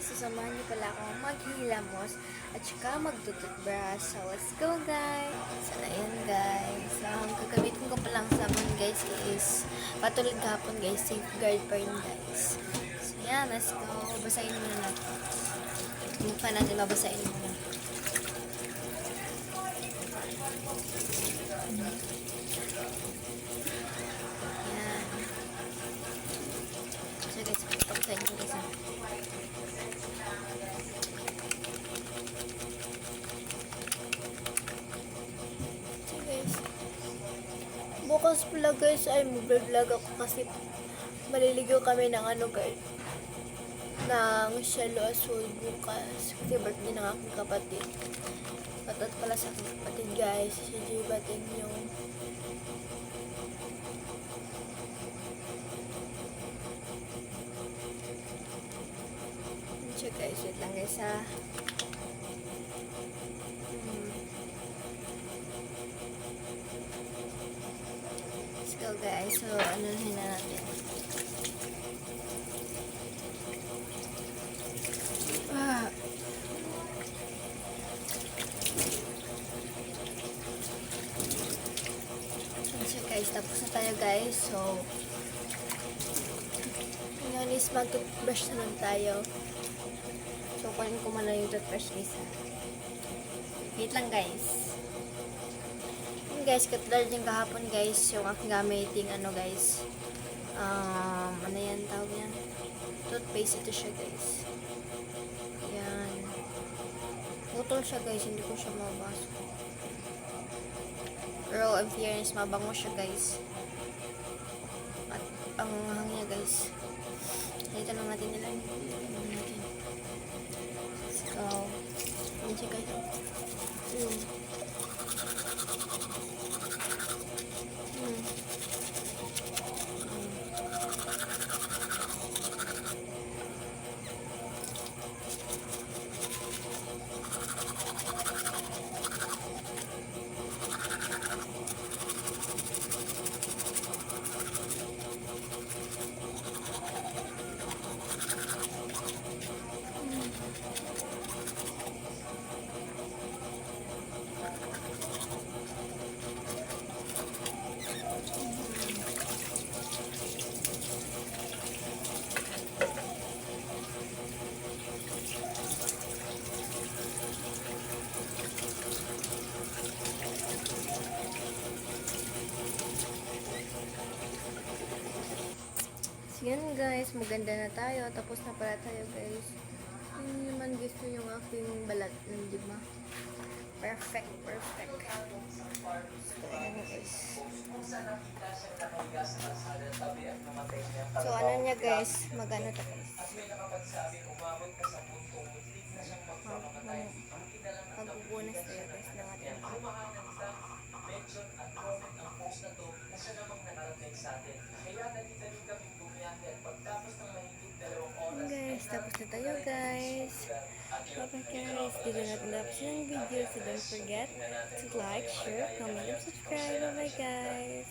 guys, sasamahan niyo pala akong maghilamos at saka magtututbrush. So, let's go guys! So, ayun guys. So, ang gagamitin ko palang sabon guys is patulad kahapon guys, safeguard pa rin guys. So, yan, let's go. Basahin muna natin. Mukha natin babasahin muna. Yan. So guys, pagpasahin ko guys. Bukas pala guys ay mag-vlog ako kasi maliligaw kami ng ano guys, ng Shelo Azul bukas kasi birthday ng aking kapatid. Patat pala sa aking kapatid guys, si J. Bating yung check guys, wait lang guys ha. Let's go guys, so ano na natin. So guys, tapos na tayo guys. So ngayon is mag-toothbrush naman tayo. So kunin ko muna yung toothbrush guys ha. Wait lang guys. Yun guys, katulad yung kahapon guys, yung aking gamiting ano guys, ano yan tawag yan, toothpaste. Ito siya guys. Yan, putol siya guys, hindi ko siya mabasa. Pero in fairness, mabango siya guys. At ang hangya guys. Dito lang natin nila. So, yun siya guys. Yan guys, maganda na tayo. Tapos na pala tayo guys. Hindi naman gusto yung aking balat. Di ba? Perfect, perfect. So, ano guys. So, ano niya guys. Magano to guys. Magbubunas tayo guys ng ating mention at comment ang post na to na siya namang nakarating sa atin. Kaya dali-dali kami bumiyahe at pagtapos ng mahigit 2 oras. Guys, tapos na tayo guys. Bye guys. Dito natin tapos yung video. So don't forget to like, share, comment, and subscribe. Bye guys.